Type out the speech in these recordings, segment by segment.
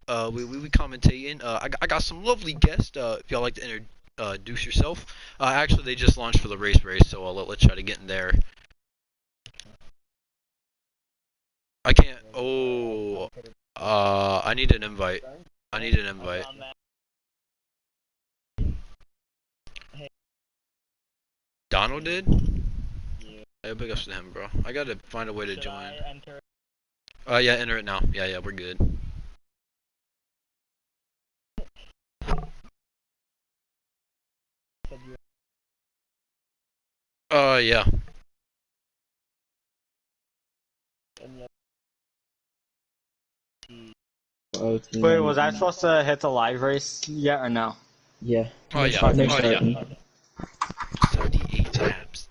We commentating. I got some lovely guests. If y'all like to introduce yourself. Actually, they just launched for the race, so let's try to get in there. I can't. Oh. I need an invite. I need an invite. Donald did? Yeah, big ups to him, bro. I gotta find a way to join. Yeah, enter it now. Yeah, we're good. Yeah. Wait, was I supposed to hit the live race yet or no? Yeah. Oh yeah. Oh yeah. 78 tabs.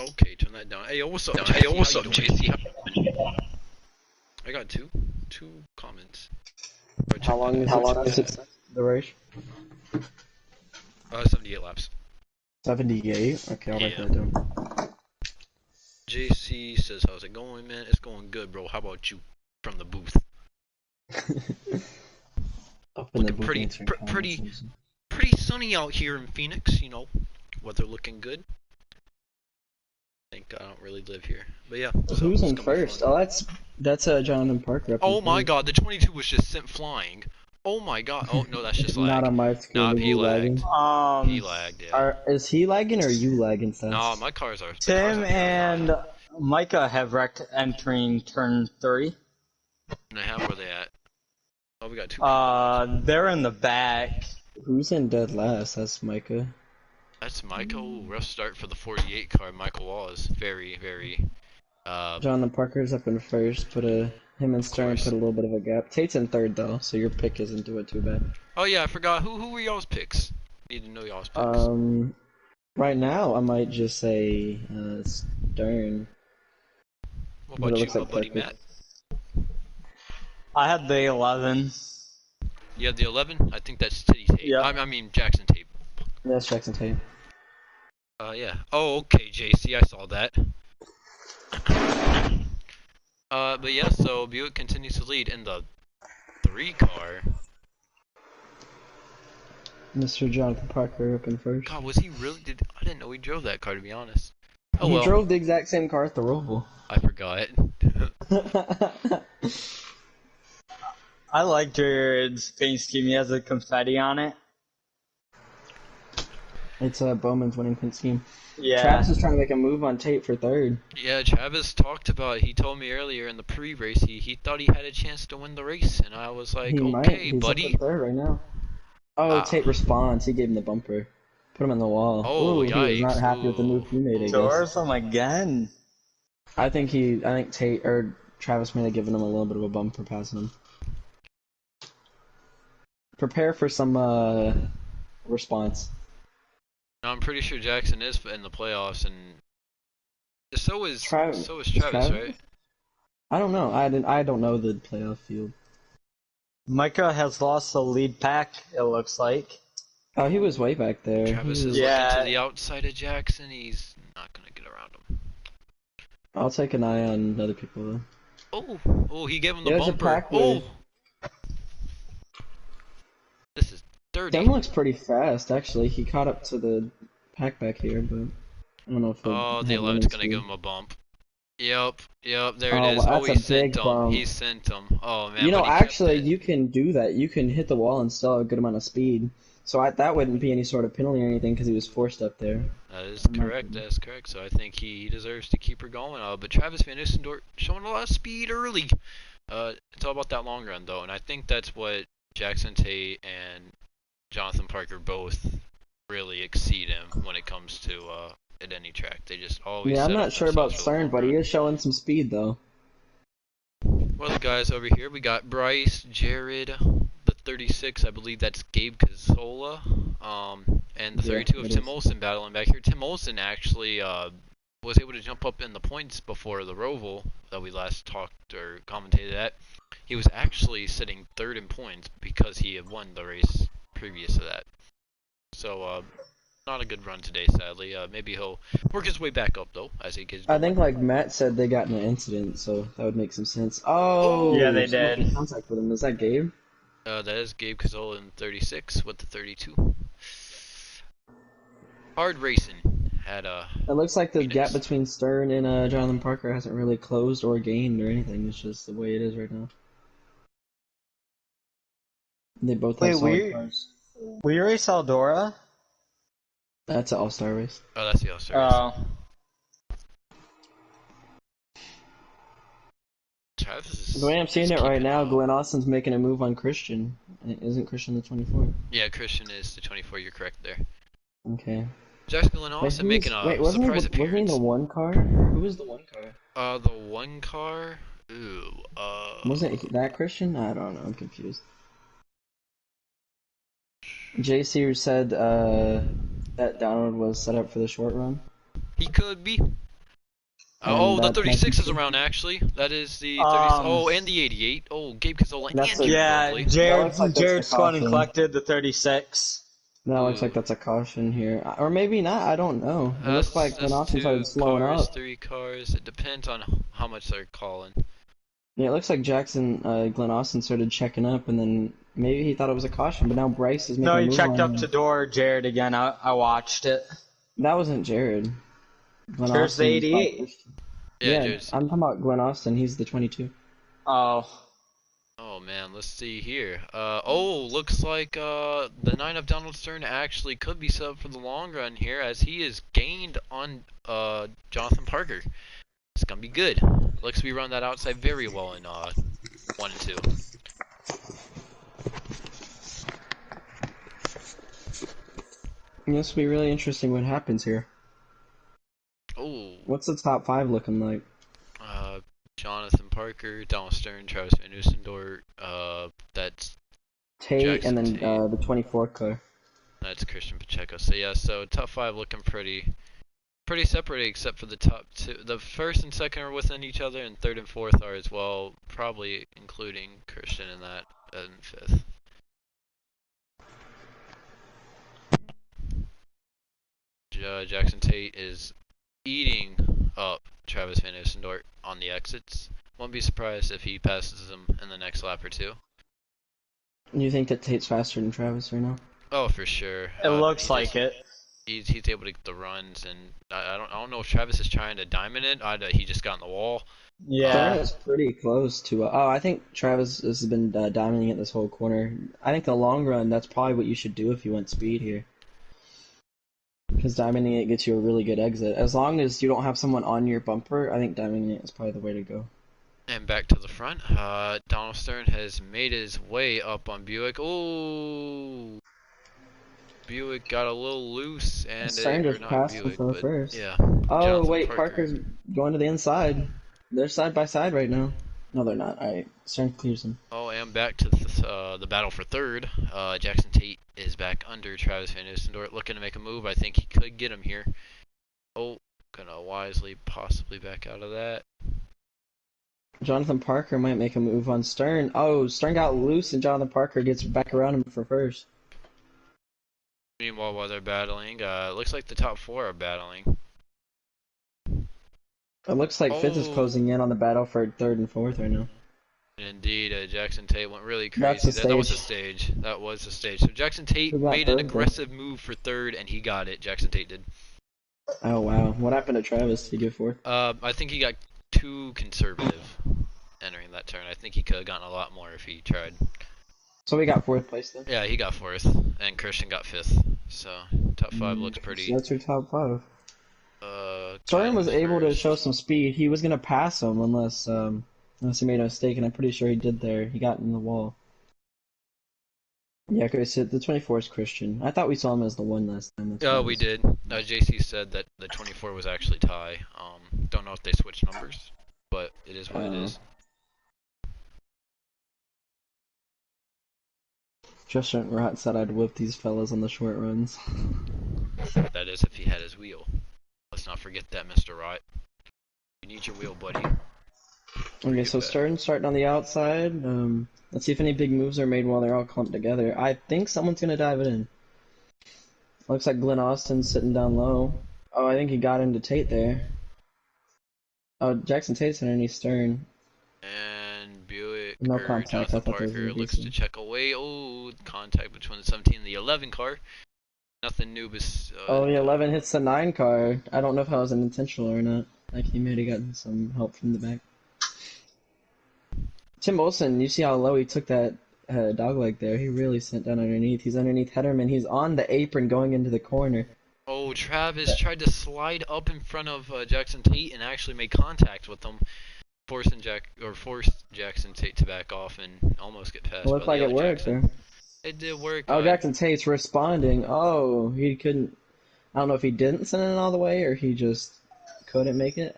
Okay, turn that down. Hey, yo, what's up? Hey, yo, what's up, JC? I got two comments. How long is it? The race? 78 laps. 78. Okay, I'll write that down. JC says, "How's it going, man? It's going good, bro. How about you from the booth?" Looking pretty sunny out here in Phoenix. You know, weather looking good. I think I don't really live here, but yeah. So who's in first? Oh, that's Jonathan Parker. Oh my God, the 22 was just sent flying. Oh my God. Oh no, that's just lag. Not on my screen. Nah, he lagged. He lagged. Yeah. Is he lagging or you lagging? Nah, my cars are. Tim and Micah have wrecked entering turn 3. And I have where they at. Oh, we got 2. They're in the back. Who's in dead last? That's Micah. That's Michael. Rough start for the 48 car. Michael Wallace. Very. Jonathan Parker's up in first, but him and Stern put a little bit of a gap. Tate's in third though, so your pick isn't doing too bad. Oh yeah, I forgot. Who were y'all's picks? Need to know y'all's picks. Right now I might just say Stern. What about you, buddy Matt? I had the 11. You have the 11? I think that's Titty Tate. Yeah. I mean Jackson Tate. That's Jackson Tate. Yeah. Oh, okay, JC, I saw that. But yeah, so Buick continues to lead in the 3 car. Mr. Jonathan Parker up in first. God, was he really? I didn't know he drove that car, to be honest. Oh he well. drove the exact same car at the Roval. I forgot. I like Jared's paint scheme. He has a confetti on it. It's Bowman's winning paint scheme. Yeah. Travis is trying to make a move on Tate for third. Yeah, Travis talked about. He told me earlier in the pre-race he thought he had a chance to win the race, and I was like, okay, He's buddy. Up in third right now. Oh, Tate responds. He gave him the bumper. Put him in the wall. Oh, ooh, yikes. He was not happy with the move he made. Doors him again. I think Tate or Travis may have given him a little bit of a bump for passing him. Prepare for some response. No, I'm pretty sure Jackson is in the playoffs, and so is Travis, right? I don't know. I don't know the playoff field. Micah has lost the lead pack, it looks like. Oh, he was way back there. Travis is looking to the outside of Jackson. He's not going to get around him. I'll take an eye on other people, though. Oh, he gave him the bumper. This is dirty. Dem looks pretty fast, actually. He caught up to the pack back here, but I don't know if the 11's going to give him a bump. Yep, there it is. Oh, he sent him. He sent him. Oh, man. You know, actually, you can do that. You can hit the wall and still have a good amount of speed. So that wouldn't be any sort of penalty or anything because he was forced up there. That is correct. That's correct. So I think he deserves to keep her going. But Travis Van Nistelrooy showing a lot of speed early. It's all about that long run, though. And I think that's what Jackson Tate and Jonathan Parker both really exceed him when it comes to at any track. They just always. Yeah, I'm not sure about Stern, but he is showing some speed, though. Well, the guys over here, we got Bryce, Jared, the 36, I believe that's Gabe Cazzola, and the 32 of Tim Olson battling back here. Tim Olson actually was able to jump up in the points before the Roval that we last talked or commentated at. He was actually sitting third in points because he had won the race previous to that. So Not a good run today, sadly. Maybe he'll work his way back up though as he gets I going. think like Matt said they got in an incident, so that would make some sense. Yeah, Oh, they someone in did. contact with him. Is that Gabe? That is Gabe Cazola in 36 with the 32. Hard racing at It looks like the gap Phoenix. between Stern and Jonathan Parker hasn't really closed or gained or anything. It's just the way it is right now. They both have Wait, solid cars. we race Eldora? That's an all-star race. Oh, that's the All-Star race. Oh. Travis The way I'm seeing is it right keeping now, up. Glenn Austin's making a move on Christian. Isn't Christian the 24? Yeah, Christian is the 24. You're correct there. Okay. Jackson Glenn Wait, Austin making a wait, wasn't surprise he appearance. the one car? Who was the one car? The one car. Ooh. Wasn't that Christian? I don't know. I'm confused. JC said that Donald was set up for the short run. He could be. Oh, the 36 is around actually. That is the 30. Oh, and the 88. Oh, Gabe Cazola and Gabe Yeah, Lovely. Jared's gone and collected the 36. That looks like that's a caution here. Or maybe not, I don't know. It looks like Glenn Austin started slowing up. 3 cars. It depends on how much they're calling. Yeah, it looks like Glenn Austin started checking up, and then maybe he thought it was a caution, but now Bryce is making a move. No, he checked up to door Jared again. I watched it. That wasn't Jared. Jared's the 88. Yeah, I'm talking about Glenn Austin. He's the 22. Oh. Oh man, let's see here. Looks like the 9 of Donald Stern actually could be set up for the long run here, as he is gained on Jonathan Parker. It's gonna be good. Looks to be run that outside very well in 1 and 2. This will be really interesting what happens here. Oh. What's the top 5 looking like? Jonathan Parker, Donald Stern, Travis Van Oostendorp, that's Tate, Jackson and then Tate. the 24 car. That's Christian Pacheco. So yeah, so top 5 looking pretty separated, except for the top 2. The first and second are within each other, and third and fourth are as well, probably including Christian in that, and fifth. Jackson Tate is eating up Travis Van Oostendorp on the exits. Won't be surprised if he passes him in the next lap or 2. You think that Tate's faster than Travis right now? Oh, for sure. It looks like it. He's able to get the runs, and I don't know if Travis is trying to diamond it. He just got in the wall. Yeah, it's pretty close to. I think Travis has been diamonding it this whole corner. I think the long run, that's probably what you should do if you want speed here. Because diamonding it gets you a really good exit. As long as you don't have someone on your bumper, I think diamonding it is probably the way to go. And back to the front, Donald Stern has made his way up on Buick. Oh, Buick got a little loose, and Stern just passed him for the first. Yeah. Oh Jonathan wait, Parker. Parker's going to the inside. They're side by side right now. No, they're not. Alright, Stern clears him. Oh, and back to the battle for third. Jackson Tate is back under Travis Van Oostendorp, looking to make a move. I think he could get him here. Oh, gonna wisely possibly back out of that. Jonathan Parker might make a move on Stern. Oh, Stern got loose, and Jonathan Parker gets back around him for first. Meanwhile, while they're battling, it looks like the top 4 are battling. It looks like Fifth is closing in on the battle for third and fourth right now. Indeed, Jackson Tate went really crazy. That was a stage. That was a stage. So Jackson Tate made an aggressive move for third, and he got it. Jackson Tate did. Oh wow! What happened to Travis? Did he get fourth? I think he got too conservative entering that turn. I think he could have gotten a lot more if he tried. So we got fourth place then? Yeah, he got fourth, and Christian got fifth. So top 5 looks pretty. So that's your top 5. Stern was able to show some speed. He was gonna pass him unless he made a mistake, and I'm pretty sure he did there. He got in the wall. Yeah, okay, so the 24 is Christian. I thought we saw him as the 1 last time. We did. JC said that the 24 was actually Ty. Don't know if they switched numbers, but it is what it is. Justin Rott said I'd whip these fellas on the short runs. That is if he had his wheel. Let's not forget that, Mr. Rott. You need your wheel, buddy. Okay, so Stern starting on the outside. Let's see if any big moves are made while they're all clumped together. I think someone's gonna dive it in. Looks like Glenn Austin's sitting down low. Oh, I think he got into Tate there. Oh, Jackson Tate's underneath Stern. And Buick, No or contact. I Jonathan thought there was Parker gonna be looks to some. check away. Oh, contact between the 17 and the 11 car. Nothing new, but Oh, the 11 hits the 9 car. I don't know if that was an intentional or not. Like he might have gotten some help from the back. Tim Olson, you see how low he took that dog leg there? He really sent down underneath. He's underneath Hederman. He's on the apron going into the corner. oh, Travis tried to slide up in front of Jackson Tate and actually made contact with him, forced Jackson Tate to back off and almost get passed It by looked the like it other worked Jackson. there. It did work. Oh, Jackson Tate's responding. Oh, he couldn't. I don't know if he didn't send it all the way or he just couldn't make it.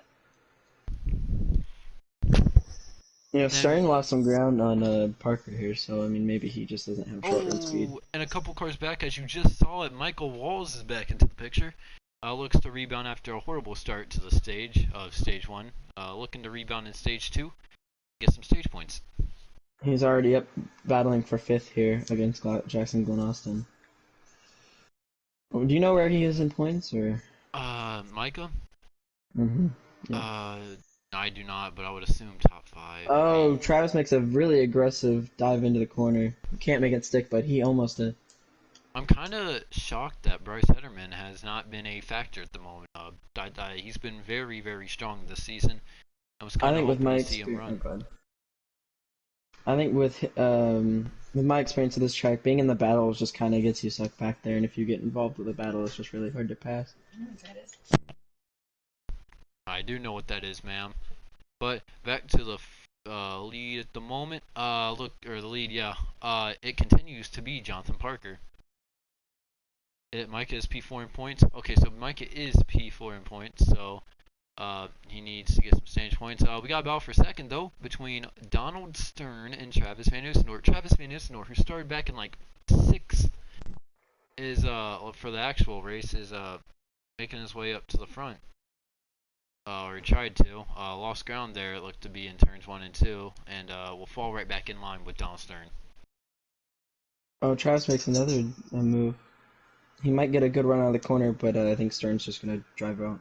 You know, Stern lost some ground on Parker here, so I mean maybe he just doesn't have short run speed. Oh, and a couple cars back, as you just saw it, Michael Walls is back into the picture. Looks to rebound after a horrible start to the stage of Stage 1. Looking to rebound in Stage 2, get some stage points. He's already up battling for 5th here against Jackson Glenn Austin. Do you know where he is in points, or? Micah? Mm-hmm. Yeah. I do not, but I would assume top 5. Oh, Travis makes a really aggressive dive into the corner. Can't make it stick, but he almost did. I'm kind of shocked that Bryce Hederman has not been a factor at the moment. He's been very, very strong this season. I was kind of hoping to see him run. I think with my experience of this track, being in the battles just kind of gets you sucked back there, and if you get involved with the battle, it's just really hard to pass. I do know what that is, ma'am. But back to the lead at the moment. The lead, yeah. It continues to be Jonathan Parker. Micah is P4 in points. Okay, so Micah is P4 in points, so he needs to get some stage points. We got a battle for second, though, between Donald Stern and Travis Van Oostendorp. Travis Van Oostendorp, who started back in like 6th, is for the actual race, is making his way up to the front. Or he tried to. Lost ground there, it looked to be in turns 1 and 2, and will fall right back in line with Donald Stern. Oh, Travis makes another move. He might get a good run out of the corner, but I think Stern's just going to drive out.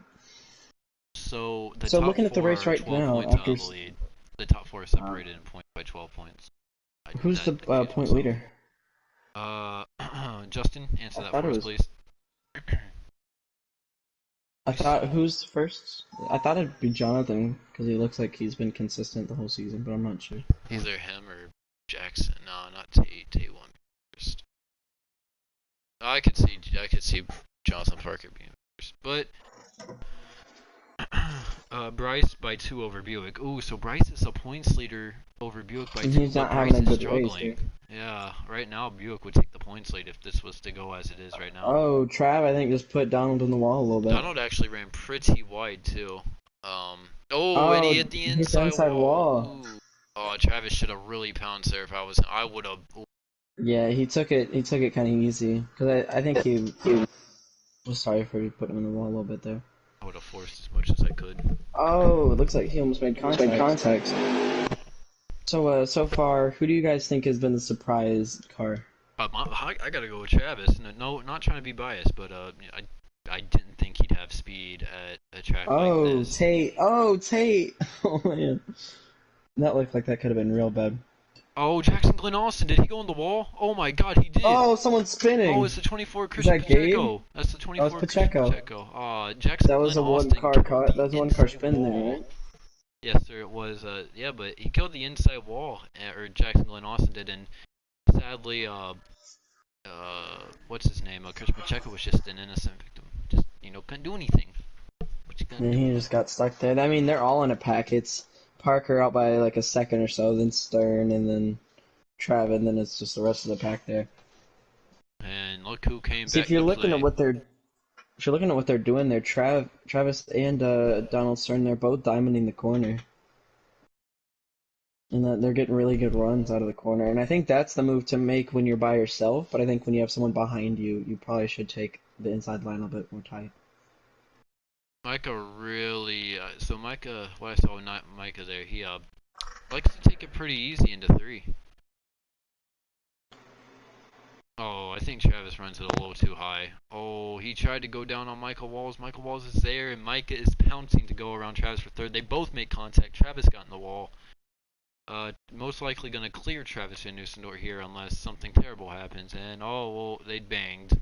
So the So top looking at the 4 race right 12 now, points out of the lead. The top 4 are separated in points by 12 points. Who's the point leader? Justin, answer that for us, please. I thought, who's first? I thought it'd be Jonathan, because he looks like he's been consistent the whole season, but I'm not sure. Either him or Jackson. No, not Tate. Tate won first. I could see Jonathan Parker being first, but Bryce by 2 over Buick. Ooh, so Bryce is a points leader over Buick by 2. He's not having a good race. Yeah, right now Buick would take the points lead if this was to go as it is right now. Oh, Trav, I think just put Donald on the wall a little bit. Donald actually ran pretty wide too. And he hit the inside wall. Ooh. Oh, Travis should have really pounced there. If I would have. Yeah, he took it kind of easy because I think he was sorry for putting him on the wall a little bit there. I would have forced as much as I could. Oh, it looks like he almost made contact. So far, who do you guys think has been the surprise car? I gotta go with Travis. No, not trying to be biased, but I didn't think he'd have speed at a track like this. Tate! Oh man, that looked like that could have been real bad. Oh, Jackson Glenn Austin, did he go on the wall? Oh my God, he did! Oh, someone's spinning! Oh, it's the 24 Christian Pacheco. That's the 24 Pacheco. Pacheco. Jackson That was Glenn a one Austin car cut. That was one car spin there, right? Yes, sir, it was. Yeah, but he killed the inside wall, or Jackson Glenn Austin did, and sadly, what's his name? Chris Pacheco was just an innocent victim. Just, couldn't do anything. What you gonna do? He just got stuck there. I mean, they're all in a pack. It's Parker out by like a second or so, then Stern, and then Trav, and then it's just the rest of the pack there. And look who came back. See, if you're looking at what they're doing there, Travis and Donald Stern, they're both diamonding the corner. And they're getting really good runs out of the corner. And I think that's the move to make when you're by yourself, but I think when you have someone behind you, you probably should take the inside line a bit more tight. Micah really, what I saw with Micah there, he likes to take it pretty easy into 3. Oh, think Travis runs it a little too high. Oh, he tried to go down on Michael Walls. Michael Walls is there, and Micah is pouncing to go around Travis for third. They both make contact. Travis got in the wall. Most likely going to clear Travis Van Nusendorf here unless something terrible happens. And, oh, well, they banged.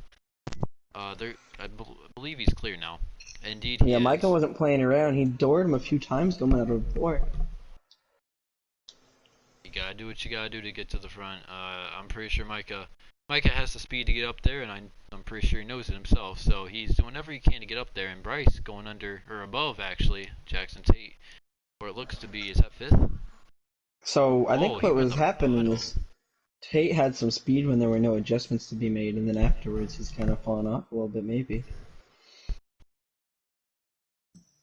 I believe he's clear now. Indeed, he Yeah, is. Micah wasn't playing around. He doored him a few times going out of the port. You gotta do what you gotta do to get to the front. I'm pretty sure Micah has the speed to get up there, and I'm pretty sure he knows it himself. So he's doing whatever he can to get up there. And Bryce going under or above actually Jackson Tate, or it looks to be. Is that fifth? So I Oh, think he what ran was the happening bottom. is Tate had some speed when there were no adjustments to be made, and then afterwards he's kind of fallen off a little bit, maybe.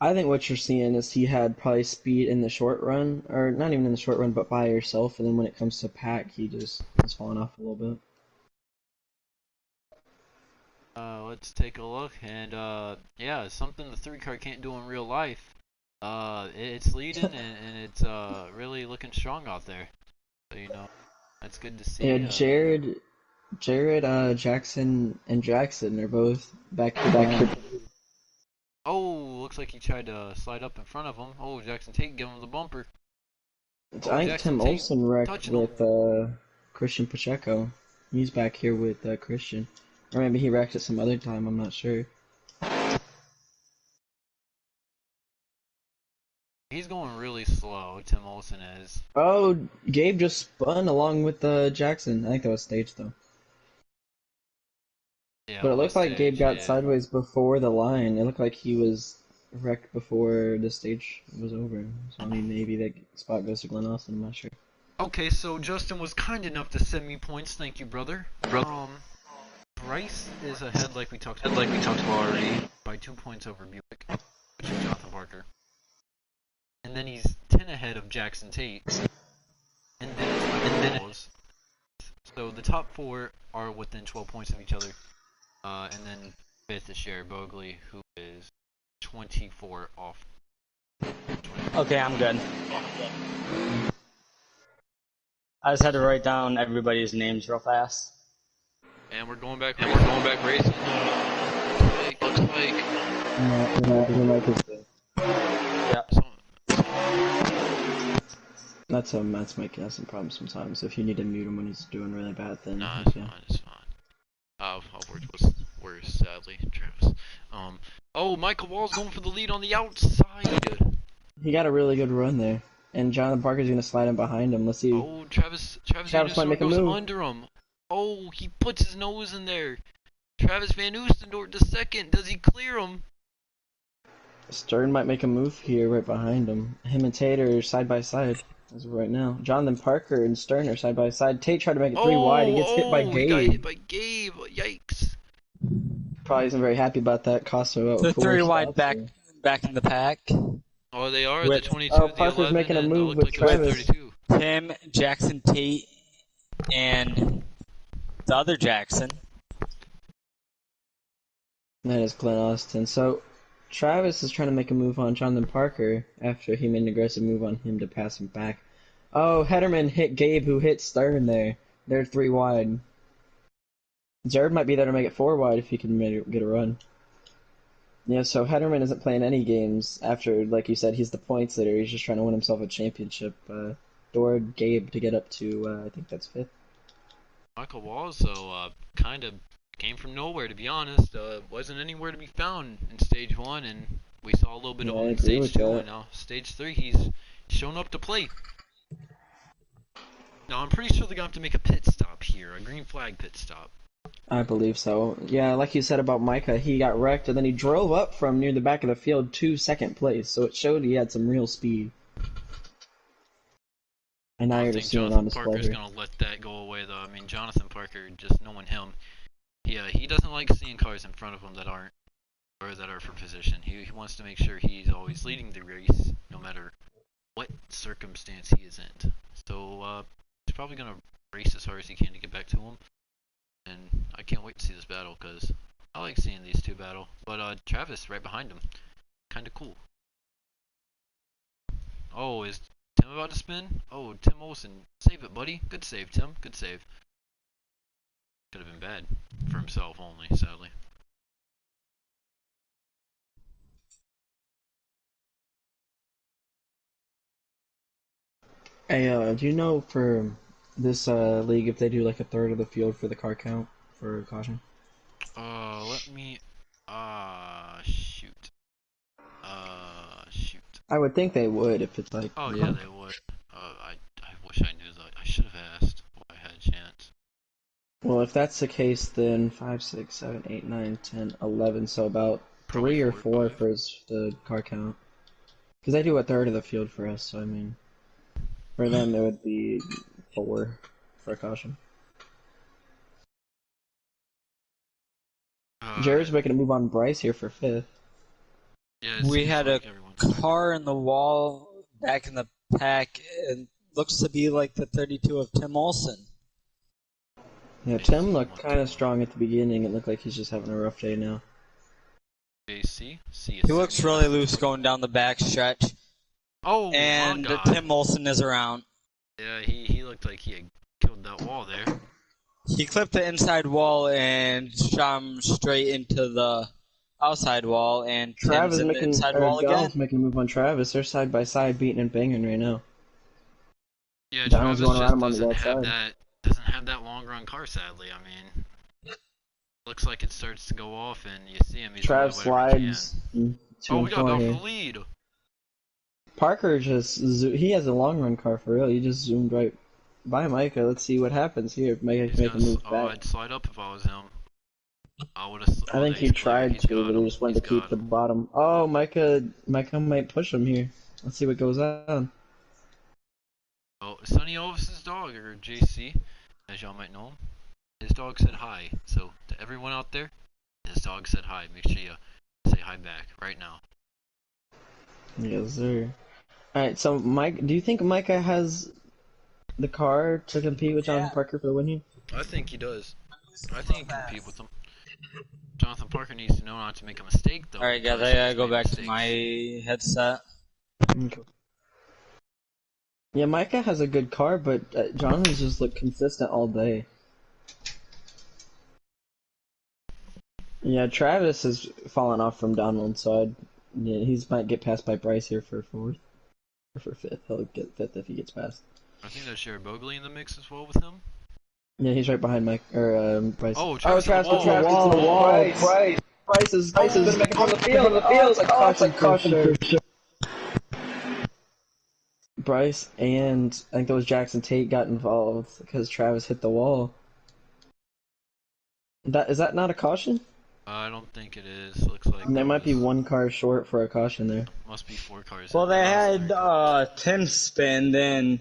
I think what you're seeing is he had probably speed in the short run, or not even in the short run, but by yourself, and then when it comes to pack, he just has fallen off a little bit. Let's take a look, and yeah, something the 3-car can't do in real life. It's leading, and it's really looking strong out there. So that's good to see. Yeah, Jared, Jackson, and Jackson are both back to back. Oh, looks like he tried to slide up in front of him. Oh, Jackson Tate giving him the bumper. I think Jackson Tim Tate Olson wrecked touching him. with Christian Pacheco. He's back here with Christian. Or maybe he wrecked it some other time, I'm not sure. He's going really slow, Tim Olson is. Oh, Gabe just spun along with Jackson. I think that was staged though. Yeah, But it looked like Gabe got yeah. sideways before the line. It looked like he was wrecked before the stage was over. So I mean, maybe that spot goes to Glenn Austin. I'm not sure. Okay, so Justin was kind enough to send me points. Thank you, brother. Bryce is ahead, like we talked about already, by 2 points over Buick, which is Jonathan Parker. And then he's 10 ahead of Jackson Tate. And then it's Michael Walls. So the top 4 are within 12 points of each other. And then 5th is Jared Bogley, who is 24 off. Okay, I'm good. I just had to write down everybody's names real fast. And we're going back racing. Looks like. Yep. That's making us some problems sometimes. If you need to mute him when he's doing really bad, then Nah, okay. it's fine. I'll work was worse, sadly, Travis. Oh, Michael Wall's going for the lead on the outside. He got a really good run there, and Jonathan Parker's gonna slide in behind him. Let's see. Oh, Travis might make a goes move. under him. Oh, he puts his nose in there. Travis Van Oostendorp to second. Does he clear him? Stern might make a move here right behind him. Him and Tate are side by side as of right now. Jonathan Parker and Stern are side by side. Tate tried to make it 3 wide. He gets hit by Gabe. He got hit by Gabe. Yikes. Probably isn't very happy about that. Cost him about The 4 3 wide stops back in the pack. Oh, they are With- the 22, Oh, the Parker's 11, making a and move it looked with like it was Travis. 32. Tim, Jackson Tate, and the other Jackson. That is Glenn Austin. So Travis is trying to make a move on Jonathan Parker after he made an aggressive move on him to pass him back. Oh, Hederman hit Gabe, who hit Stern there. They're 3 wide. Jared might be there to make it 4 wide if he can get a run. Yeah, so Hederman isn't playing any games after, like you said, he's the points leader. He's just trying to win himself a championship. Doored Gabe to get up to, I think that's 5th. Michael Walls, so kind of came from nowhere, to be honest. Wasn't anywhere to be found in stage 1, and we saw a little bit of Yeah, I him in agree stage with 2, that. and now stage 3, he's shown up to play. Now, I'm pretty sure they're going to have to make a pit stop here, a green flag pit stop. I believe so. Yeah, like you said about Micah, he got wrecked, and then he drove up from near the back of the field to 2nd place, so it showed he had some real speed. And now I you're think just seeing it on Jonathan display Parker's here. going to let that go away, though. I mean, Jonathan Parker, just knowing him, he doesn't like seeing cars in front of him that aren't, or that are for position. He wants to make sure he's always leading the race, no matter what circumstance he is in. So, he's probably going to race as hard as he can to get back to him. And I can't wait to see this battle, because I like seeing these two battle. But, Travis right behind him. Kind of cool. Oh, is Tim about to spin? Oh, Tim Olsen. Save it, buddy. Good save, Tim. Good save. Could have been bad for himself only, sadly. Hey, do you know for this league if they do like a third of the field for the car count for caution? Let me. Shoot. Shoot. I would think they would if it's like. Oh yeah, they would. I wish I knew that. I should have asked while I had a chance. Well, if that's the case, then 5, 6, 7, 8, 9, 10, 11. So about Probably 3 or 4 or 4 5. for the car count. Because they do a third of the field for us, so I mean, for them it would be 4 for caution. Jared's making a move on Bryce here for 5th. Yeah, it We seems had like a everyone's car in the wall back in the pack. It looks to be like the 32 of Tim Olson. Yeah, Tim looked kind of strong at the beginning. It looked like he's just having a rough day now. JC. See He looks really loose going down the back stretch. Oh, And my God. Tim Olson is around. Yeah, he looked like he had killed that wall there. He clipped the inside wall and shot him straight into the outside wall, and Tim's in the inside wall again. Donald's making a move on Travis. They're side by side, beating and banging right now. Yeah, Donald's Travis going around him on the doesn't have outside. doesn't have that long run car, sadly. I mean, looks like it starts to go off, and you see him. He's Trav doing whatever he slides. can. 2 Oh, and we got 4 out here. for the lead. Parker he has a long run car for real. He just zoomed right by Micah. Let's see what happens here. If Micah can make a move back. I'd slide up if I was him. I would have. I think he tried to, but he just wanted to keep the bottom. Oh, Micah might push him here. Let's see what goes on. Oh, Sonny Elvis's dog, or JC, as y'all might know him. His dog said hi. So to everyone out there, his dog said hi. Make sure you say hi back right now. Yes, sir. Alright, so Mike, do you think Micah has the car to compete with Jonathan Parker for the win here? I think he does. I think he can compete with him. Jonathan Parker needs to know not to make a mistake, though. Alright, guys, I gotta go back to my headset. Okay. Yeah, Micah has a good car, but Jonathan's just looked consistent all day. Yeah, Travis has fallen off from Donald, so he might get passed by Bryce here for 4th. Or for 5th. He'll get 5th if he gets passed. I think there's Jared Bogley in the mix as well with him. Yeah, he's right behind Bryce. Oh, Travis Travis gets gets the the wall. Bryce is gonna make it from the field. It's a caution for sure. Bryce and I think that was Jackson Tate got involved because Travis hit the wall. Is that not a caution? I don't think it is. Looks like There might be 1 car short for a caution there. Must be 4 cars. Well, they had Tim spin, then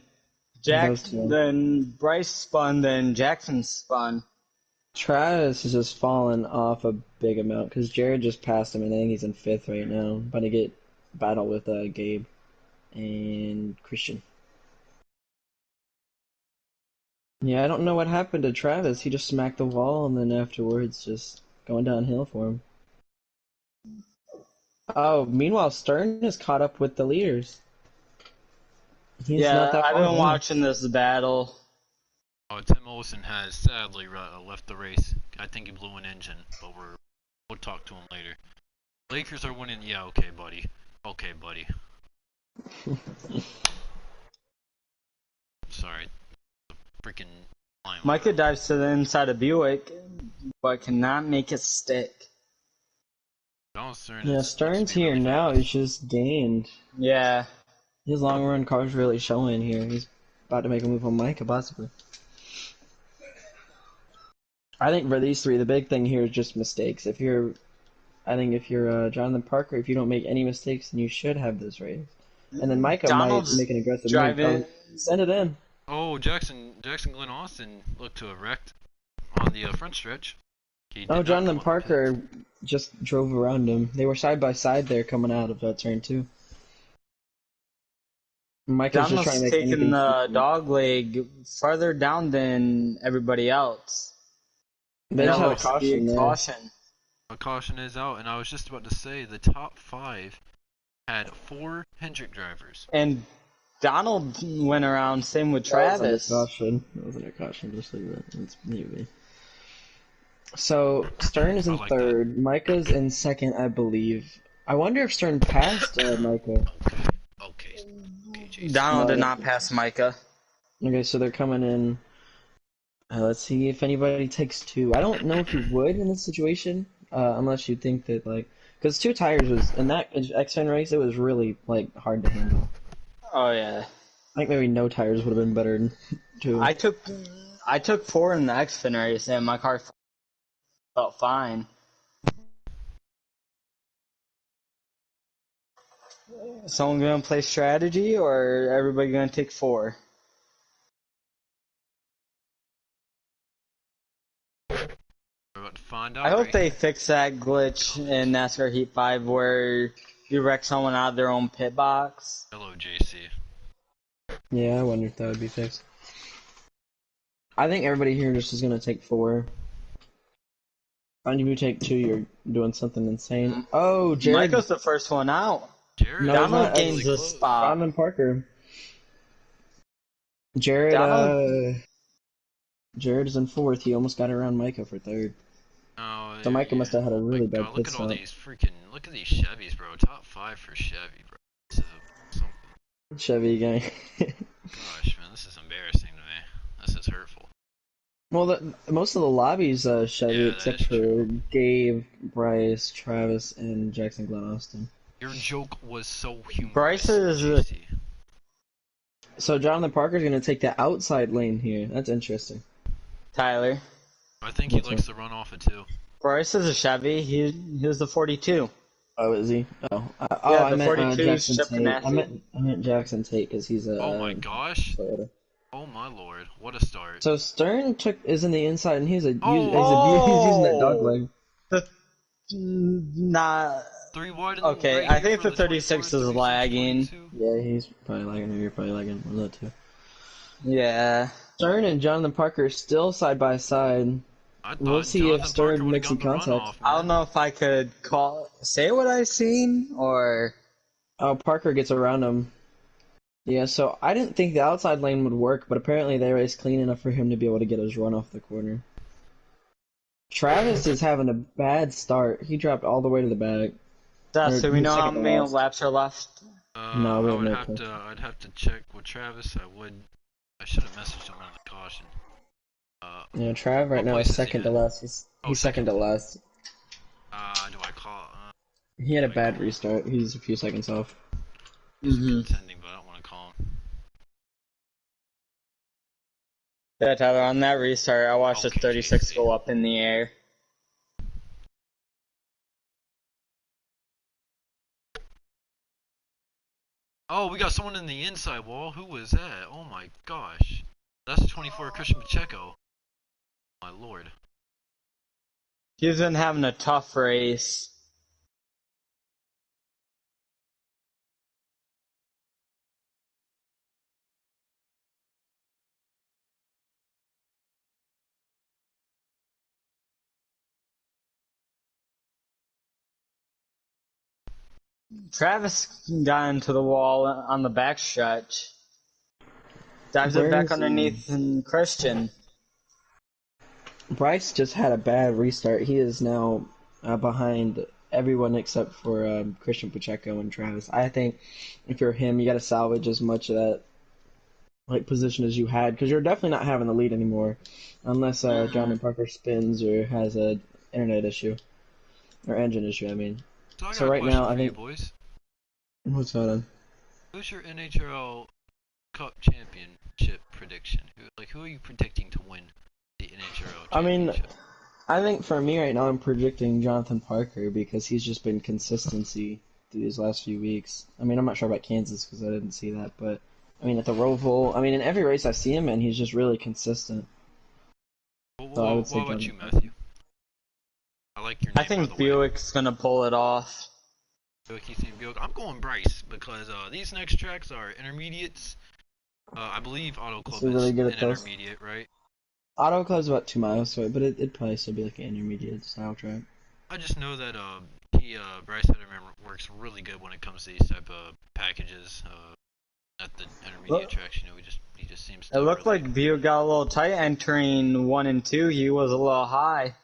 then Bryce spun, then Jackson spun. Travis has just fallen off a big amount because Jared just passed him and I think he's in 5th right now. About to get battle with Gabe and Christian. Yeah, I don't know what happened to Travis. He just smacked the wall and then afterwards just going downhill for him. Oh, meanwhile Stern is caught up with the leaders. He's not that I've far been behind. watching this battle. Tim Olson has sadly left the race. I think he blew an engine, but we'll talk to him later. Lakers are winning. Yeah, okay, buddy. Okay, buddy. Sorry. Freaking line. Micah dives to the inside of Buick, but cannot make it stick. Yeah, Stern's here now. He's just gained. Yeah. His long run car's really showing here. He's about to make a move on Micah, possibly. I think for these 3, the big thing here is just mistakes. I think if you're Jonathan Parker, if you don't make any mistakes, then you should have this race. And then Micah might make an aggressive move. Send it in. Oh, Jackson Glenn Austin looked to have wrecked on the front stretch. Jonathan Parker just drove around him. They were side by side there coming out of turn 2. Micah's just trying to make taking the dog leg farther down than everybody else. They just had a caution there. A caution is out, and I was just about to say the top 5 had 4 Hendrick drivers. And Donald went around, same with Travis. That wasn't a caution, just like that. It's maybe. So Stern is I in like that. third. Micah's in second, I believe. I wonder if Stern passed Micah. Okay, JC. Donald did No. not pass Micah. Okay, so they're coming in. Let's see if anybody takes two. I don't know if you would in this situation, unless you think that like, because two tires was in that X-Fan race, it was really like hard to handle. Oh yeah. I think maybe no tires would have been better too. I took 4 in the X-Fin race, and my car felt fine. Someone gonna play strategy, or everybody gonna take 4? We're about to find I out hope right they here. fix that glitch in NASCAR Heat 5 where you wreck someone out of their own pit box. Hello, JC. Yeah, I wonder if that would be fixed. I think everybody here just is gonna take 4. And if you take 2, you're doing something insane. Oh, Jared. Micah's the first one out. Jared, No, he's Donald not. gains really the close. spot. Simon Parker. Jared, Donald, Jared is in fourth. He almost got around Micah for third. Oh, So Micah must have had a oh my really bad god, pit look at all stop. these freaking, look at these Chevys, bro. Top 5 for Chevy, bro. This is something. Chevy gang. Gosh, man, this is embarrassing to me. This is hurtful. Well, most of the lobbies Chevy, Yeah, that except is for true. Gabe, Bryce, Travis, and Jackson Glen Austin. Your joke was so humorous, Bryce is JC. So Jonathan Parker's gonna take the outside lane here. That's interesting. Tyler. I think he What's likes up? to run off it too. Bryce is a Chevy. He was the 42. Oh, is he? Oh, Yeah, I the meant 42 Jackson Chip Tate. Ganassi. I meant Jackson Tate because he's a. Oh my gosh. Toyota. Oh my lord. What a start. So Stern is in the inside, and he's using that dog Oh! leg. Not 3 wide in the okay. right I here think for the 36 is 36, lagging. 22. Yeah, he's probably lagging, or you're probably lagging. One of the two. Yeah. Stern and Jonathan Parker are still side by side. I We'll thought see if Jonathan Parker Stern would have makes some gotten the contact. runoff, I don't man. know if I could say what I've seen or. Oh, Parker gets around him. Yeah, so I didn't think the outside lane would work, but apparently they raced clean enough for him to be able to get his run off the corner. Travis is having a bad start. He dropped all the way to the back. So we He's know how second to many last. laps are left. No, we I have would no have clue. to. I'd have to check with Travis. I should have messaged him on the caution. Yeah, Trav right What now place is is he second to in? last. He's second to last. Do I call? He had a bad restart. He's a few seconds off. He's contending, but I don't want to call him. Yeah, Tyler, on that restart, I watched the Okay, 36 JC. go up in the air. Oh, we got someone in the inside wall. Who was that? Oh my gosh. That's 24 Christian Pacheco. My lord. He's been having a tough race. Travis got into the wall on the backstretch. Dives it Where back is he? underneath and Christian. Bryce just had a bad restart. He is now behind everyone except for Christian Pacheco and Travis. I think if you're him, you got to salvage as much of that position as you had, because you're definitely not having the lead anymore, unless Jonathan Parker spins or has a internet issue or engine issue. I mean, So I got so a right question now for I you think boys. what's going on? Who's your NHRL Cup championship prediction? Who are you predicting to win the NHRL I mean, championship? I think for me right now, I'm predicting Jonathan Parker because he's just been consistency through these last few weeks. I mean, I'm not sure about Kansas because I didn't see that, but I mean, at the Roval, I mean, in every race I see him in, he's just really consistent. So I would say What about you, Jonathan. Matthew? I like your name, I by the think way. Buick's gonna pull it off. Buick. I'm going Bryce because these next tracks are intermediates. I believe Auto Club So really is good an at those. intermediate, right? Auto Club's about 2 miles away, but it'd probably still be like an intermediate style track. I just know that Bryce Hederman works really good when it comes to these type of packages. At the intermediate tracks, he just seems to. It looked really, like Buick got a little tight entering 1 and 2. He was a little high.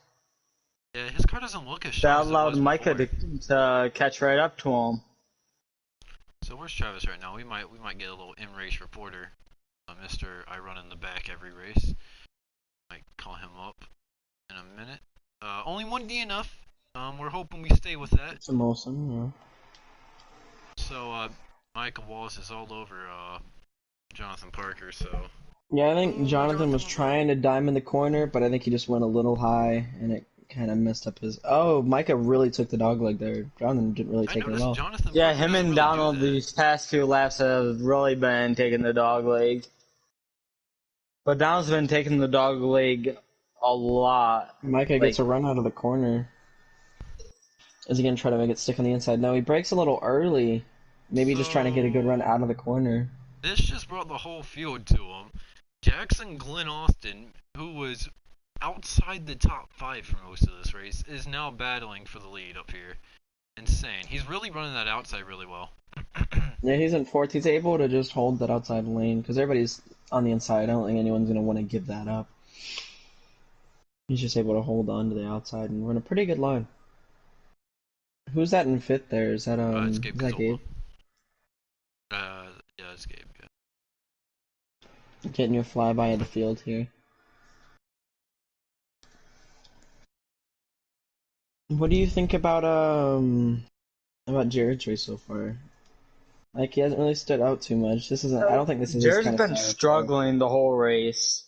Yeah, his car doesn't look as sharp That as it allowed was Micah before. to catch right up to him. So where's Travis right now? We might get a little in-race reporter. Mr. I run in the back every race. Might call him up in a minute. Only one DNF. We're hoping we stay with that. It's awesome, yeah. So Michael Wallace is all over Jonathan Parker. So Yeah, I think Jonathan was trying to diamond the corner, but I think he just went a little high, and it kind of messed up his. Oh, Micah really took the dog leg there. Jonathan didn't really take it at all. Jonathan Yeah, Parker him and really Donald these past few laps have really been taking the dog leg. But Donald's been taking the dog leg a lot. Micah gets a run out of the corner. Is he going to try to make it stick on the inside? No, he breaks a little early. Maybe just trying to get a good run out of the corner. This just brought the whole field to him. Jackson Glenn Austin, who was outside the top 5 for most of this race, is now battling for the lead up here. Insane. He's really running that outside really well. Yeah, he's in 4th. He's able to just hold that outside lane because everybody's on the inside. I don't think anyone's going to want to give that up. He's just able to hold on to the outside and run a pretty good line. Who's that in 5th there? Is that it's Gabe. Is that Gabe? Yeah, it's Gabe. Yeah. Getting your flyby of the field here. What do you think about Jared's race so far? Like, he hasn't really stood out too much. This isn't. I don't think this is. Jared's been struggling the whole race.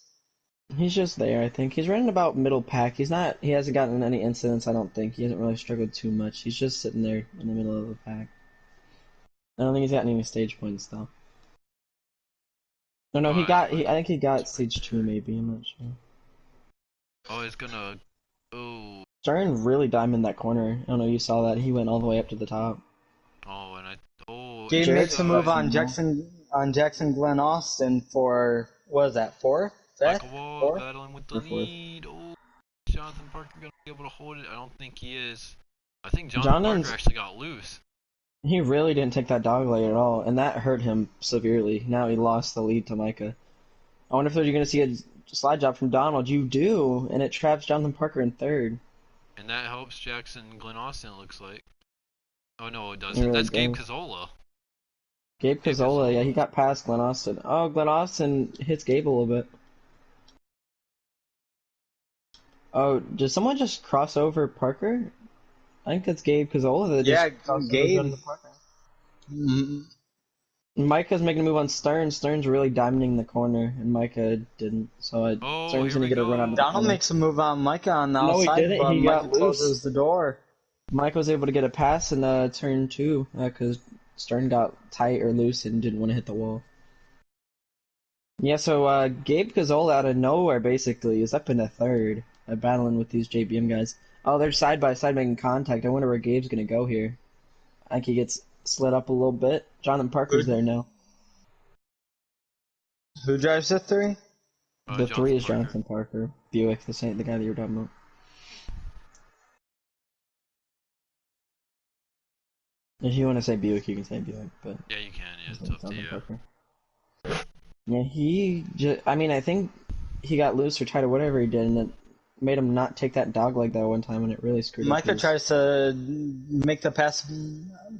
He's just there. I think he's running about middle pack. He's not. He hasn't gotten any incidents. I don't think he hasn't really struggled too much. He's just sitting there in the middle of the pack. I don't think he's gotten any stage points though. No, he got. I think he got stage 2 maybe. I'm not sure. Oh, he's gonna. Oh. Stern really diamond that corner. I don't know if you saw that. He went all the way up to the top. Oh, and Gabe makes a move on Jackson Glenn Austin for what is that, 4? Michael Wall battling with the lead. Oh, Jonathan Parker gonna be able to hold it? I don't think he is. I think Jonathan Parker actually got loose. He really didn't take that dog leg at all, and that hurt him severely. Now he lost the lead to Micah. I wonder if you're gonna see a slide job from Donald. You do, and it traps Jonathan Parker in 3rd. And that helps Jackson Glenn Austin, it looks like. Oh no, it doesn't. That's Gabe Cazzola. Gabe Cazzola, yeah, he got past Glenn Austin. Oh, Glenn Austin hits Gabe a little bit. Oh, did someone just cross over Parker? I think that's Gabe Cazzola. Gabe. Micah's making a move on Stern. Stern's really diamonding the corner, and Micah didn't. So Stern's going to get a run out of the corner. Donald makes a move on Micah on the outside. No, he didn't. He got loose. Closes the door. Micah was able to get a pass in turn 2 because Stern got tight or loose and didn't want to hit the wall. Yeah, so Gabe Cazzola out of nowhere basically is up into 3rd, battling with these JBM guys. Oh, they're side by side making contact. I wonder where Gabe's going to go here. I think he gets slid up a little bit. Jonathan Parker's there now. Who drives the 3? The 3 is Jonathan Parker. Buick, the guy that you were talking about. If you want to say Buick, you can say Buick, but yeah, you can. Yeah, it's up to you. Parker. Yeah, I think he got loose or tight or whatever he did, and it made him not take that dog leg that one time, and it really screwed Micah up. Micah tries to make the pass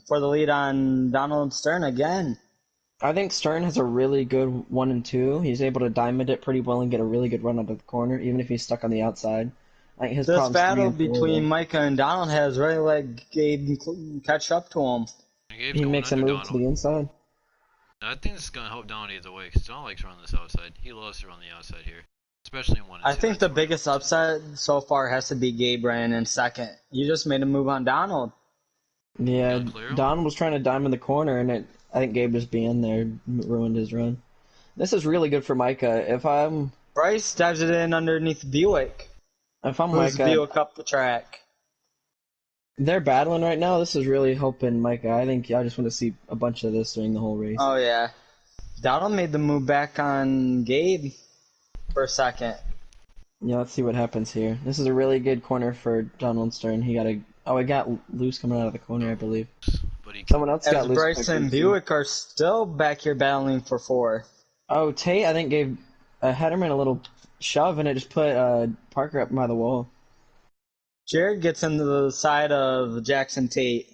for the lead on Donald Stern again. I think Stern has a really good 1 and 2. He's able to diamond it pretty well and get a really good run out of the corner, even if he's stuck on the outside. I think this battle between Micah and Donald has really let Gabe catch up to him. He makes a move to the inside. I think this is going to help Donald either way, because Donald likes running this outside. He loves to run the outside here, especially in 1 and 2. I think the biggest upside so far has to be Gabe ran in 2nd. You just made a move on Donald. Yeah, Donald was trying to diamond the corner, and I think Gabe just being there ruined his run. This is really good for Micah. Bryce dives it in underneath Buick. If I'm Micah, Buick up the track. They're battling right now. This is really helping Micah. I just want to see a bunch of this during the whole race. Oh yeah, Donald made the move back on Gabe for a 2nd. Yeah, let's see what happens here. This is a really good corner for Donald Stern. He got loose coming out of the corner, I believe. Someone else got loose. Bryce and Buick are still back here battling for 4. Oh, Tate, I think, gave Hederman a little shove, and it just put Parker up by the wall. Jared gets into the side of Jackson Tate.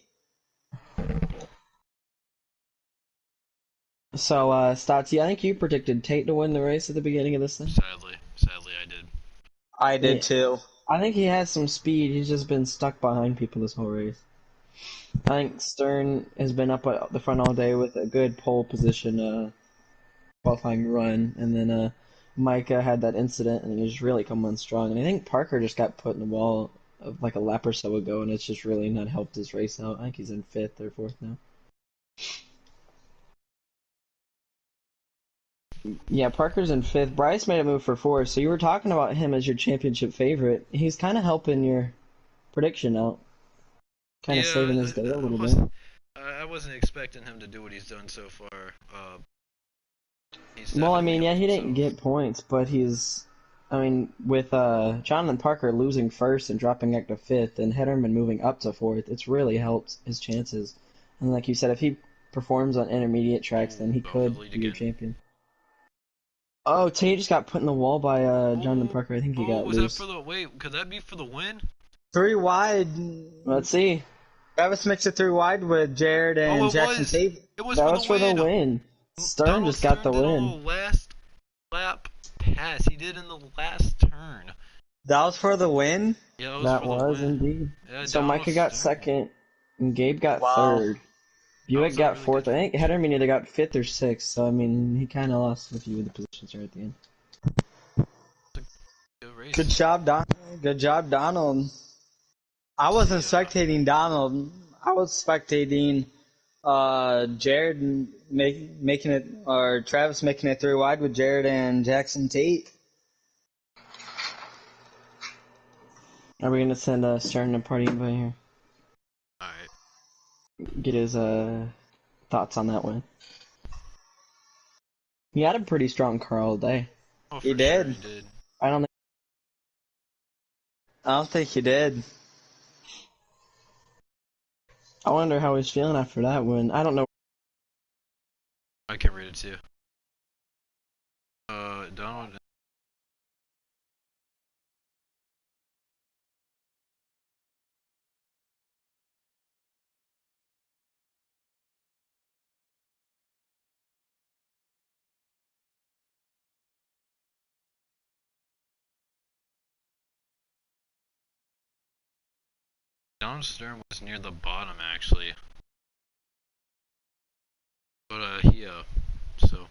So, Stotzy, I think you predicted Tate to win the race at the beginning of this thing. Sadly, I did. I did too. I think he has some speed. He's just been stuck behind people this whole race. I think Stern has been up at the front all day with a good pole position qualifying run, and then Micah had that incident, and he just really come on strong. And I think Parker just got put in the wall like a lap or so ago, and it's just really not helped his race out. I think he's in 5th or 4th now. Yeah, Parker's in 5th. Bryce made a move for 4th, so you were talking about him as your championship favorite. He's kind of helping your prediction out. Kind of saving his day a little bit. I wasn't expecting him to do what he's done so far. Well, I mean, yeah, he didn't get points, but with Jonathan Parker losing 1st and dropping back to 5th, and Hederman moving up to 4th, it's really helped his chances. And like you said, if he performs on intermediate tracks, then he could be your champion. Oh, Tate just got put in the wall by Jonathan Parker. I think he got loose. Could that be for the win? 3 wide. Let's see. Travis makes it 3 wide with Jared and Jackson Tate. It was for the win. Stern just got the win. Last lap pass he did in the last turn. That was for the win? Yeah, that was indeed. Yeah, so Micah got 2nd, and Gabe got 3rd. Buick got 4th. I think Hederman either got 5th or 6th, so I mean, he kind of lost a few of the positions right at the end. Good job, Donald. Good job, Donald. I wasn't spectating Donald. I was spectating Jared making it, or Travis making it 3 wide with Jared and Jackson Tate. Are we gonna send Stern a party invite here? Alright. Get his thoughts on that one. He had a pretty strong car all day. Oh, he did. Sure he did. I don't think he did. I wonder how he's feeling after that win. I don't know. I can read it too. Donald. Donald Stern was near the bottom actually. But so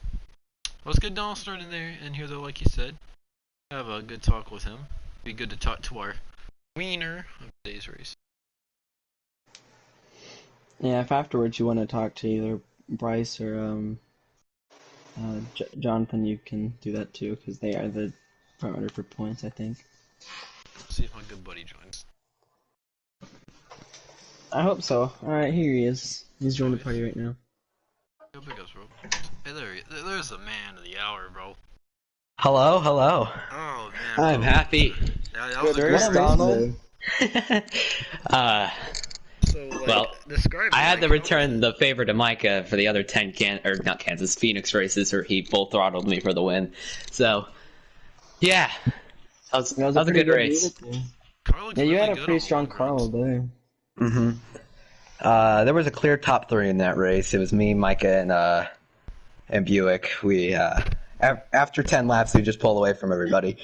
let's get Donald Stern in here though, like you said. Have a good talk with him. Be good to talk to our winner of today's race. Yeah, if afterwards you want to talk to either Bryce or Jonathan, you can do that too, because they are the front runner for points, I think. Let's see if my good buddy joins. I hope so. Alright, here he is. He's joining the party right now. Go pick us, bro. Hey, there's the man of the hour, bro. Hello. Oh, man. I'm happy. That was a good Donald. I had to return the favor to Micah for the other 10 Phoenix races where he full throttled me for the win. So, yeah. That was a good race. Yeah, you had a pretty strong car all day. Mm-hmm. There was a clear top 3 in that race. It was me, Micah, and Buick. We after 10 laps, we just pulled away from everybody.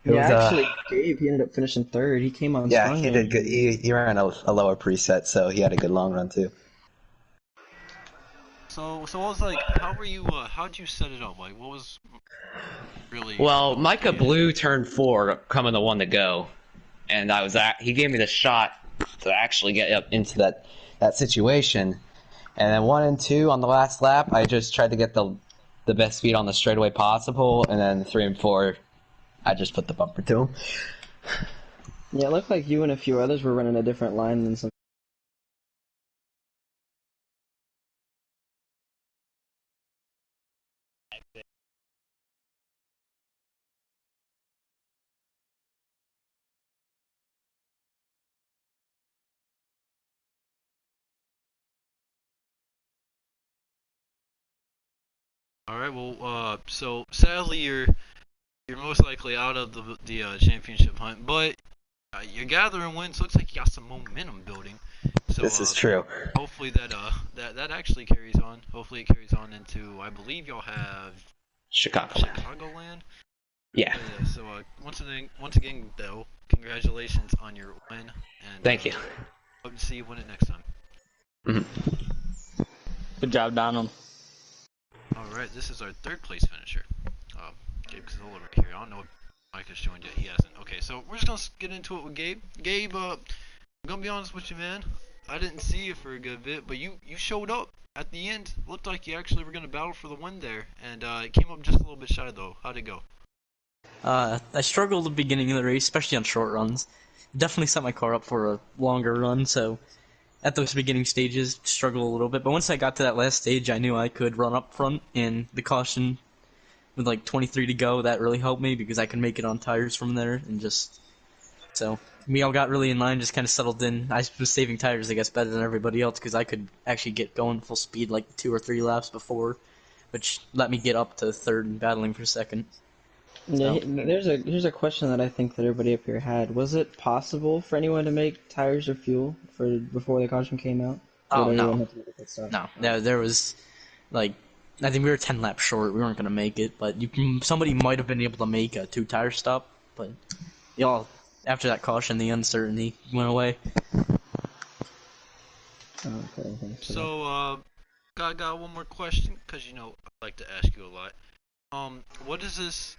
Actually, Gabe, he ended up finishing 3rd. He came on strong. Yeah, he did good. He ran a lower preset, so he had a good long run too. So what was like? How were you? How'd you set it up? Like, what was really? Well, Micah blew turn 4, coming the one to go, and he gave me the shot to actually get up into that situation. And then 1 and 2 on the last lap, I just tried to get the best speed on the straightaway possible, and then 3 and 4, I just put the bumper to him. Yeah, it looked like you and a few others were running a different line than some. All right. Well, so sadly you're most likely out of the championship hunt, but You're gathering wins. Looks like you got some momentum building. So This is true. hopefully that actually carries on. Hopefully it carries on into, I believe y'all have Chicagoland. Yeah. Yeah. So once again though, congratulations on your win. And Thank you. hope to see you win it next time. Mm-hmm. Good job, Donald. All right, this is our third place finisher. Gabe Cazola right here. I don't know if Mike has joined yet. He hasn't. Okay, so we're just gonna get into it with Gabe. Gabe, I'm gonna be honest with you, man. I didn't see you for a good bit, but you showed up at the end. Looked like you actually were gonna battle for the win there, and it came up just a little bit shy though. How'd it go? I struggled at the beginning of the race, especially on short runs. Definitely set my car up for a longer run, so at those beginning stages, struggled a little bit. But once I got to that last stage, I knew I could run up front, and the caution with like 23 to go, that really helped me because I could make it on tires from there, and just so we all got really in line, just kind of settled in. I was saving tires, I guess, better than everybody else because I could actually get going full speed like 2 or 3 laps before, which let me get up to third and battling for second. Yeah, here's a question that I think that everybody up here had. Was it possible for anyone to make tires or fuel for before the caution came out? Or Oh, would everyone no. have to make a pit stop? No, there was, like, I think we were 10 laps short. We weren't going to make it, but somebody might have been able to make a 2-tire stop, but y'all, after that caution, the uncertainty went away. Oh, okay, thanks for that. So got one more question because I like to ask you a lot. What does this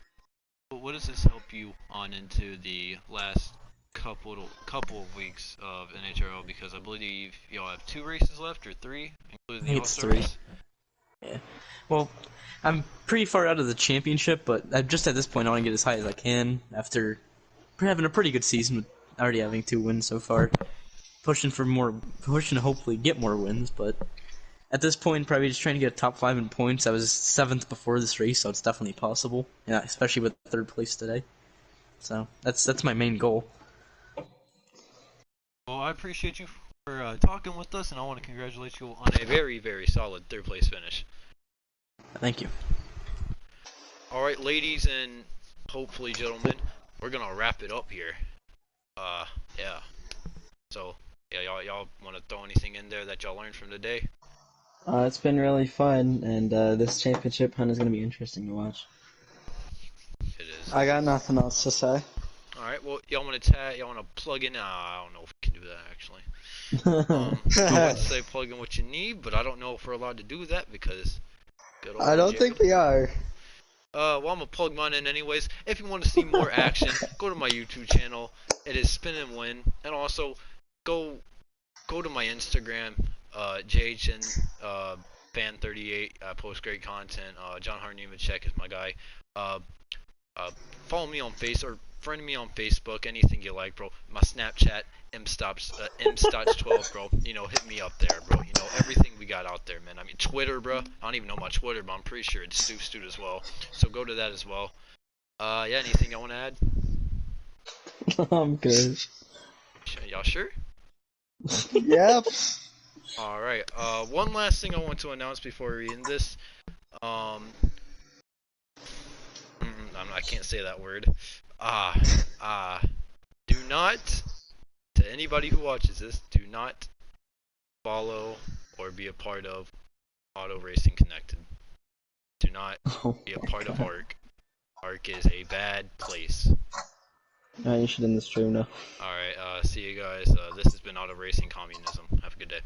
help you on into the last couple of weeks of NHRL? Because I believe y'all have 2 races left or 3, including the I think it's All-Star 3. race. Yeah. Well, I'm pretty far out of the championship, but I'm just at this point I want to get as high as I can after having a pretty good season with already having 2 wins so far. Pushing to hopefully get more wins, but at this point, probably just trying to get a top 5 in points. I was 7th before this race, so it's definitely possible. Yeah, especially with 3rd place today. So that's my main goal. Well, I appreciate you for talking with us, and I want to congratulate you on a very, very solid 3rd place finish. Thank you. All right, ladies and hopefully gentlemen, we're gonna wrap it up here. Yeah. So, yeah, y'all want to throw anything in there that y'all learned from today? It's been really fun, and this championship hunt is going to be interesting to watch. It is. I got nothing else to say. All right. Well, y'all want to plug in? I don't know if we can do that actually. I would say plug in what you need, but I don't know if we're allowed to do that because. I don't think we are. Well, I'm gonna plug mine in anyways. If you want to see more action, go to my YouTube channel. It is Spin and Win, and also go to my Instagram, JHN Fan38. I post great content. John Harnimacek is my guy. Follow me on or friend me on Facebook. Anything you like, bro. My Snapchat mstots12, bro. Hit me up there, bro. Everything we got out there, man. I mean, Twitter, bro. I don't even know my Twitter, but I'm pretty sure it's Stu as well. So go to that as well. Yeah. Anything I want to add? I'm good. Y'all sure? Yep. All right. One last thing I want to announce before we end this. I can't say that word. Do not, to anybody who watches this, do not follow or be a part of Auto Racing Connected. Do not be a part of ARC. ARC is a bad place. Alright, you should end the stream now. Alright, see you guys. This has been Auto Racing Communism. Have a good day.